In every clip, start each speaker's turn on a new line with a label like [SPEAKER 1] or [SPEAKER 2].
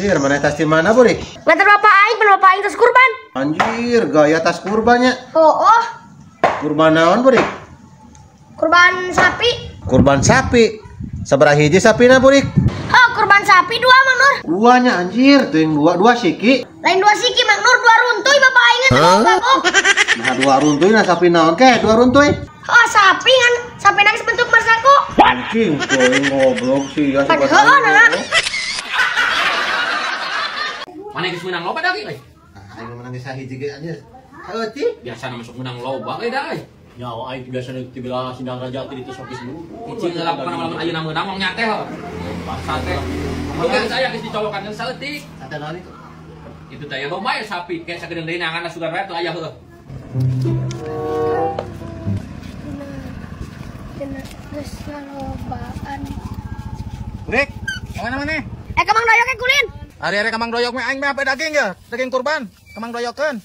[SPEAKER 1] Anjir, mana tas di mana, Burik?
[SPEAKER 2] Ngantar bapak aing, bapak aing tas kurban.
[SPEAKER 1] Anjir, gaya tas kurbannya.
[SPEAKER 2] Oh.
[SPEAKER 1] Kurban naon, Burik?
[SPEAKER 2] Kurban sapi.
[SPEAKER 1] Kurban sapi. Sabaraha hiji sapina, Burik?
[SPEAKER 2] Oh, kurban sapi 2, Mang Nur.
[SPEAKER 1] Duanya anjir, tuh yang dua siki.
[SPEAKER 2] Lain 2 siki, Mang Nur, 2 runtuy bapak aing teh oh.
[SPEAKER 1] Nah, 2 runtuy nah sapi naon ke? 2 runtuy.
[SPEAKER 2] Oh, sapi kan, sapi nangis bentuk masako.
[SPEAKER 1] Anjing, tuh ngoblok sih ya.
[SPEAKER 2] Padahal nah.
[SPEAKER 3] Mana geus menang loba da ge?
[SPEAKER 1] Aing menang di sahiji ge anjir. Heuti.
[SPEAKER 3] Biasa masuk menang loba ge da.
[SPEAKER 4] Nyawa aing biasa tibelah sindang raja teh itu sokis dulu.
[SPEAKER 3] Cicing ngelakukan malam ayeuna meunang mong nyate heuh. Sate. Mungkin saya geus dicolokan geus saeutik.
[SPEAKER 1] Sate naon itu?
[SPEAKER 3] Itu teh loba ya sapi kayak sagedeung deui nanganna sugara tuh aya heuh.
[SPEAKER 2] Geus lobaan.
[SPEAKER 5] Burik, kemana mana?
[SPEAKER 2] Kemang doyok ke kulin.
[SPEAKER 5] Hari-hari kamang doyok mah aing mah apa daging ya? Daging kurban. Kamang doyokkeun.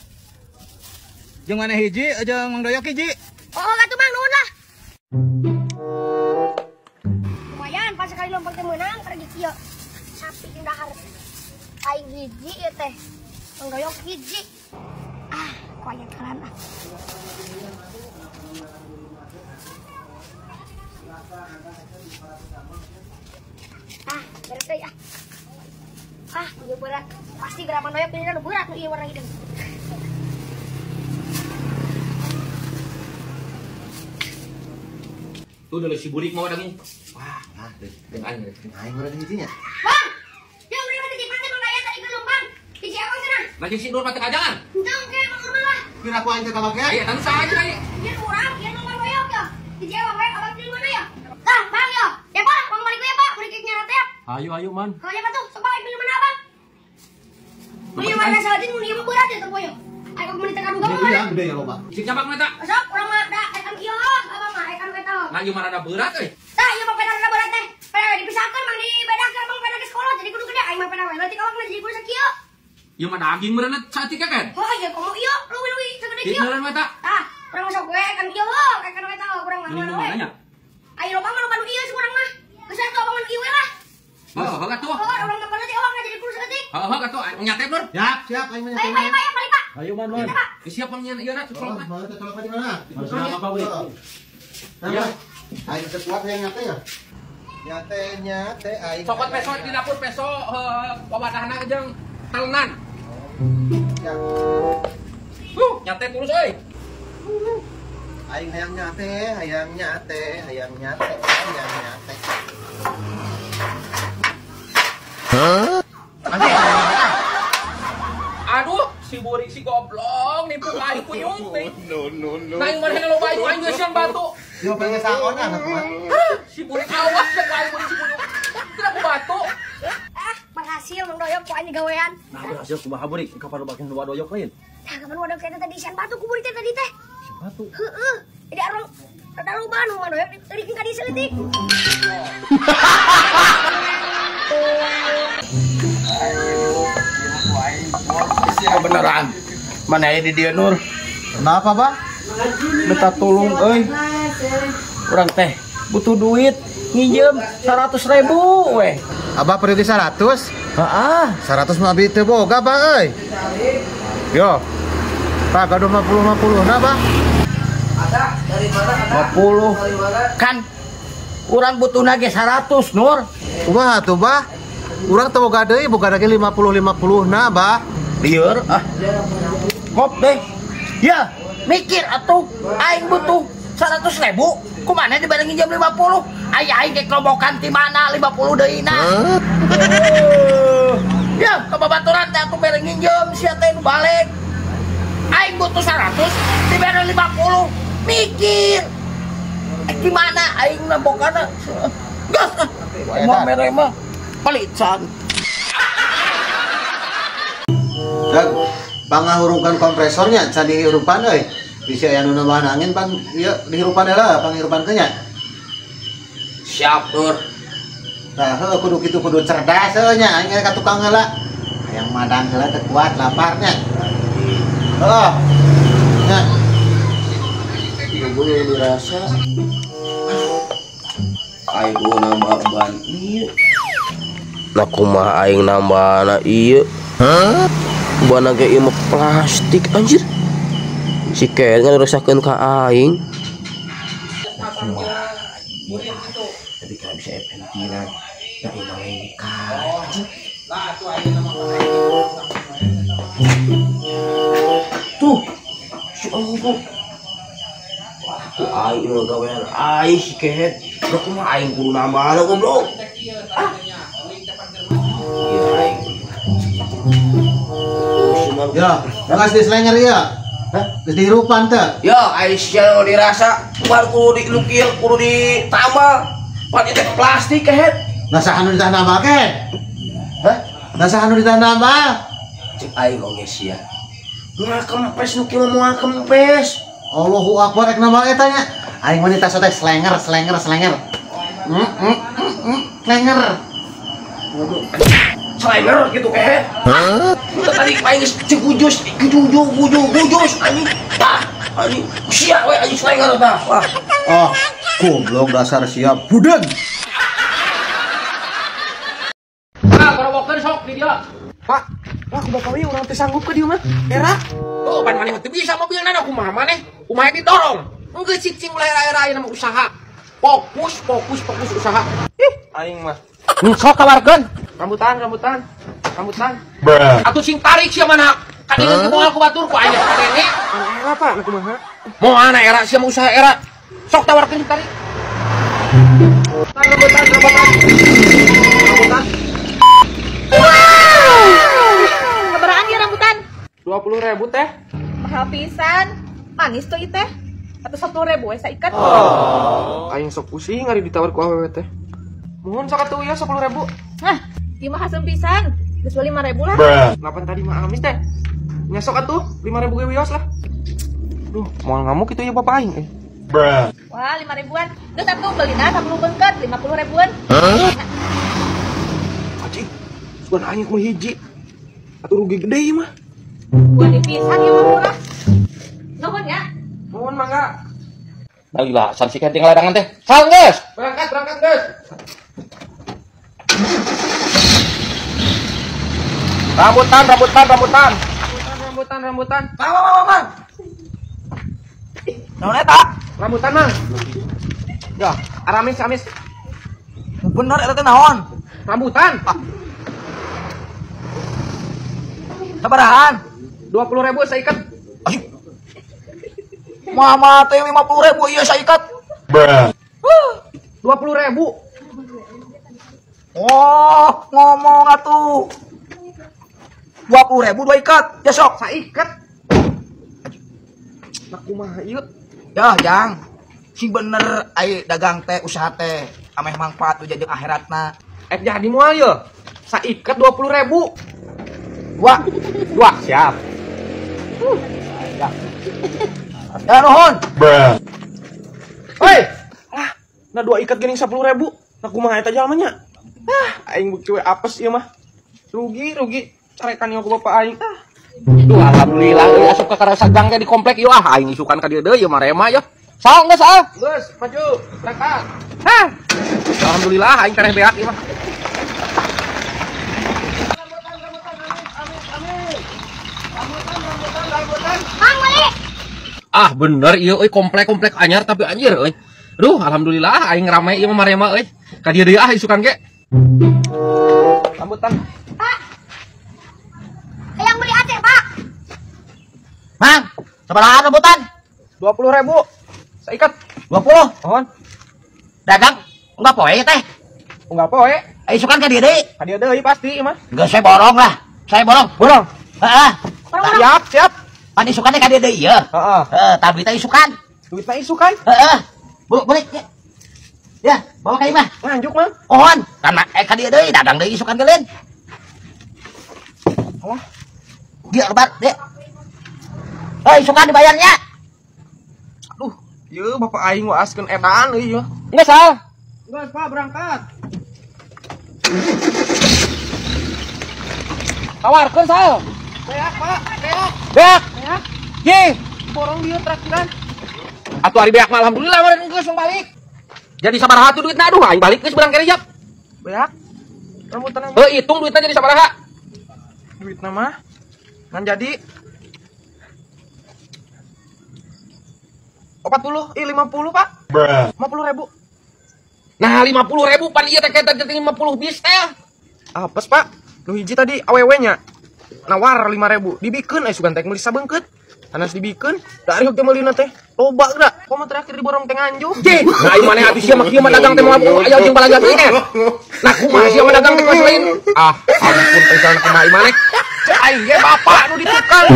[SPEAKER 5] Jeung mana hiji, jeung mang doyok hiji.
[SPEAKER 2] Oh, gatuh Mang nuhun lah. Lumayan pas sekali lompat teh meunang karena kieu. Sapi di dahar. Aing hiji ieu teh. Mang doyok hiji. Kuayat kalan ah. Beres deui ah. Ieu berat. Pasti gerak Mang doyok ini berat ieu warna hideung.
[SPEAKER 3] Tuh dari si Burik mau daging. Wah, dengan
[SPEAKER 1] Aing urang hijinya.
[SPEAKER 2] Bang, dia udah mati di pantai Mang Dayat tadi ke Lombang. Hiji abang sana.
[SPEAKER 3] lagi si Nur mati kajangan.
[SPEAKER 2] Entong ke Mang Nur lah.
[SPEAKER 1] Kira aku aing teh kabage.
[SPEAKER 3] Ayo tanu saja aya.
[SPEAKER 2] Dia kurang, dia nomor doyok ya. Hiji abang bae abang di mana ya? Tah, Bang ya. Ya Pak, Bang balik ya Pak. Balik nyana teh.
[SPEAKER 4] Ayo man.
[SPEAKER 2] Kalau ya tuh, coba aing pilih mana Abang? Mau mana salatin mun ieu mah berat ya teu ayo aku menit tekan duga mah.
[SPEAKER 1] Iya, gede ya loba.
[SPEAKER 3] Si cabak mata.
[SPEAKER 2] Sok urang mah da ekan kieu abang mah ekan eta.
[SPEAKER 3] Nah, ieu mah rada berat euy.
[SPEAKER 2] Tah, ieu mah peda berat teh. Peda dipisahkeun mang dibedakeun Bang peda ke sekolah jadi kudu gede aing mah peda we. Leutik awak jadi kudu sakieu.
[SPEAKER 3] Ieu mah daging berenat saeutik kan?
[SPEAKER 2] Oh iya, komo ieu leuwih sagede kieu.
[SPEAKER 3] Di mata.
[SPEAKER 2] Tah, urang sok we kan kieu ekan we tah urang mah.
[SPEAKER 3] Ini mana nya?
[SPEAKER 2] Ayo loba mah loba nu ieu urang mah. Geus atuh abang ieu we lah.
[SPEAKER 3] Oh, gatuh.
[SPEAKER 2] Oh, urang mah leutik awak jadi kudu saeutik.
[SPEAKER 3] Heeh, gatuh. Nyatep Nur.
[SPEAKER 1] Siap, aing mah.
[SPEAKER 2] Ayo balik Pak.
[SPEAKER 4] Ayo man.
[SPEAKER 3] Siap pangnya ieu na
[SPEAKER 1] Colok di mana?
[SPEAKER 4] Masalah apa Burik?
[SPEAKER 1] Ya. Aing sekuat yang nyate ya. Nyate aing.
[SPEAKER 3] Sokot peso di dapur peso wawadahna jeung talenan.
[SPEAKER 1] Ya.
[SPEAKER 3] Nyate terus euy.
[SPEAKER 1] Aing hayang nyate.
[SPEAKER 3] Aduh, si Burik si goblok nipu aing kunyung teh. No. Nah, yang mana lo bayu aing geus yang batu.
[SPEAKER 1] Yo pengen sakon anak kuat.
[SPEAKER 3] Si Burik awas jeung aing Burik si kunyung. Tidak ku batu.
[SPEAKER 2] Berhasil Mang Doyok ku aing gawean.
[SPEAKER 4] Nah, berhasil kumaha Burik? Kapan lu bakin dua doyok lain?
[SPEAKER 2] Nah, kapan wadah kena tadi isian batu kubur teh tadi teh.
[SPEAKER 4] Batu.
[SPEAKER 2] Heeh. Jadi arang rada loba nu Mang Doyok tadi ka di seutik.
[SPEAKER 5] Kebenaran. Mana aya di dia Nur?
[SPEAKER 1] Kenapa, Bang?
[SPEAKER 5] Minta tolong euy. Urang teh butuh duit nginjem 100.000 weh.
[SPEAKER 1] Abah pergi 100?
[SPEAKER 5] Heeh.
[SPEAKER 1] 100 mah abi teu boga, Bang euy. Yo. Pak, gaduh 50 nah, Bang.
[SPEAKER 5] 50 kan urang butuhna ge 100 Nur.
[SPEAKER 1] Kumaha tuh, Bah? Urang teu boga deui, boga lagi 50 nah, Bah.
[SPEAKER 5] Lieur ngop deh ya mikir atuh aing butuh 100.000 kumana dibarengin jam 50 aing ge kelobokan ti mana 50 deuna ya kababaturan teh atuh barengin jam sia teh balik aing butuh 100 dibere 50 mikir gimana aing nabokana gas mau mere mah palican.
[SPEAKER 1] Pangahurungkan kompresornya can dihirupan euy. Bisa aya nu nambahan angin pan ieu dihirupan heula, panghirupan teh nya.
[SPEAKER 3] Siap Nur.
[SPEAKER 1] Tah heuh kudu kitu kudu cerdas heuh nya aing ka tukang heula. Hayang madang heula teu kuat laparnya. Heuh. Nya.
[SPEAKER 5] Ieu boleh dirasa. Aing guna ban ieu. Nah kumaha aing nambahna ieu? Bana ge ieu mah plastik anjir. Si Ken ngarusakeun ka aing.
[SPEAKER 1] Tapi kalau bisa eventiran, tapi malaikat.
[SPEAKER 5] Tuh, si Allah. Aku aing mah gawean aing si Ken. Udah kumaha aing kudu nambahna goblok. Iya aing.
[SPEAKER 1] Ya, nggak di selenger ya. Geus dihirupan teh.
[SPEAKER 5] Ya, Aisyah dirasa baru kudu dilukil, kudu ditambal. Pan itu plastik kehet.
[SPEAKER 1] Nasahan nu ditambah ke?
[SPEAKER 5] Hah?
[SPEAKER 1] Nasahan nu ditambah?
[SPEAKER 5] Cek aing oge sia. Moal kempes nu kieu moal kempes.
[SPEAKER 1] Allahu Akbar ek nambah eta nya. Aing wanita teh selenger. Selenger.
[SPEAKER 5] Waduh. Selenger gitu kehet. Udah tadi aing geus cegujus anjing. Tah, anjing. Sia we anjing selenger tah. Wah.
[SPEAKER 1] Oh, goblok dasar siap. Budeng.
[SPEAKER 3] Barobokeun sok di dia.
[SPEAKER 5] Pak, aku bakal ieu urang teh sanggup ka dieu mah. Era.
[SPEAKER 3] Oh, pan maneh teu bisa mobilna da kumaha maneh? Kumaha didorong? Enggeus cicing mulai era-era nama usaha. Fokus usaha. Ih,
[SPEAKER 5] Aing mah.
[SPEAKER 3] sok kawarkeun. Rambutan. Atuh sing tarik sia mana? Kadingeun moal ku batur ku aing kadene.
[SPEAKER 5] Era Pak, kumaha?
[SPEAKER 3] Moal era sia mau usaha era. Sok tawarkeun sing tarik. Rambutan.
[SPEAKER 6] Keberaan ya rambutan?
[SPEAKER 3] 20.000 teh.
[SPEAKER 6] Mahal pisan. Manis tuh teh. Atau 10.000 saya ikat.
[SPEAKER 3] Aing sok pusing ari ditawar ku awewe teh. Mohon sok atuh ya 10.000.
[SPEAKER 6] Hah, ieu mah haseum pisan. Geus 5.000 lah.
[SPEAKER 3] Lapan tadi mah amin teh. Nya sok atuh 5.000 ge wios lah. Duh, moal ngamuk kitu ya bapak aing eh.
[SPEAKER 6] Wah, 5.000-an. Geus atuh beulina 10 beungkeut 50.000-an.
[SPEAKER 3] Anjing. Sugan aing ku hiji. Atuh rugi gede ieu mah.
[SPEAKER 6] Buat dipisan ieu mah murah. Nuhun ya.
[SPEAKER 3] Mohon mangga. Baiklah, sansi kenting ladangan teh. Sal, geus. Berangkat, geus. Rambutan.
[SPEAKER 5] Mang. Naon eta?
[SPEAKER 3] Rambutan, Mang. Ya, amis.
[SPEAKER 5] Bener eta teh naon?
[SPEAKER 3] Rambutan.
[SPEAKER 5] Sabarahan?
[SPEAKER 3] 20.000 saya ikat.
[SPEAKER 5] Mama teh 50.000 ieu saikat.
[SPEAKER 3] 20.000.
[SPEAKER 5] Oh, ngomong atuh. 20.000 dua ikat. Ya sok.
[SPEAKER 3] Saikat. Nak kumaha ieu?
[SPEAKER 5] Ya, Jang. Si bener ai dagang teh usaha teh ameh manfaat tuh jeung akhiratna.
[SPEAKER 3] Jadi moal ye. Saikat 20.000. Dua, siap.
[SPEAKER 5] Ya nuhun.
[SPEAKER 3] Hei. Lah, nah 2 ikat geuning 10.000. Nah kumaha eta jalmanya? Aing beuki we apes ieu mah. Rugi. Carekan ieu ku bapak aing. Duh, alhamdulillah euy asup ka karasa gang di komplek ieu aing isukan ka dieu deui ieu mah rema ya. Sal geus ah. Geus, maju, berangkat. Alhamdulillah aing tereh beak ieu mah.
[SPEAKER 2] Mang balik.
[SPEAKER 3] Ah bener ieu euy komplek anyar tapi anjir euy. Duh, alhamdulillah aing rame ieu mah marema euy. Ka dieu deui ah isukan ge. Rambutan.
[SPEAKER 2] Pak. Yang beli Aceh, Pak.
[SPEAKER 5] Mang, sabarahan rambutan?
[SPEAKER 3] 20.000. Saikat
[SPEAKER 5] 20.
[SPEAKER 3] mohon.
[SPEAKER 5] Dagang enggak poe teh.
[SPEAKER 3] Enggak poe.
[SPEAKER 5] Isukan ka dieu deui.
[SPEAKER 3] Ka dieu deui pasti ieu mah.
[SPEAKER 5] Geus saya borong lah. Saya borong.
[SPEAKER 3] Borong.
[SPEAKER 5] Heeh.
[SPEAKER 3] Siap.
[SPEAKER 5] Pan isukannya ka dieu deui ieu.
[SPEAKER 3] Heeh.
[SPEAKER 5] Tapi teh isukan.
[SPEAKER 3] Duit mah isukan.
[SPEAKER 5] Heeh. Boleh ya. Ya, bawa ka imah.
[SPEAKER 3] Nganjuk mah.
[SPEAKER 5] Ohon, karena ka dieu deui dagang deui isukan geuleun.
[SPEAKER 3] Oh.
[SPEAKER 5] Dia lebar, dek. Hei, isukan dibayarnya.
[SPEAKER 3] Aduh, ieu bapak aing waaskeun edan euy ieu. Geus ah. Geus Pak berangkat. Tawarkeun sal. Beak, Pak. Beak. Ye, borong dieu traktiran. Atuh ari beak mah alhamdulillah meureun geus balik. Jadi sabaraha tuh duitna aduh aing balik geus berang kerejap. Beak. Rambutan nama.
[SPEAKER 5] Hitung duitnya jadi sabaraha?
[SPEAKER 3] Duit nama. Kan jadi 40, 50 Pak. 50.000.
[SPEAKER 5] Nah 50.000 pan iya teh kita 50 bis teh.
[SPEAKER 3] Apes Pak? Nu hiji tadi awewe-nya nawar 5.000 dibikeun sugan teh meuli sabeungkeut. Anas dibikeun dari teh meulina teh loba da. Komo terakhir diborong teh nganjuk.
[SPEAKER 5] Nah ieu maneh atuh sia mah kieu mah dagang teh mah aya jeung balaga teh. Nah kumaha sia mah dagang teh lain. Ampun teh kumaha ieu maneh. Aing ge bapak nu ditukang.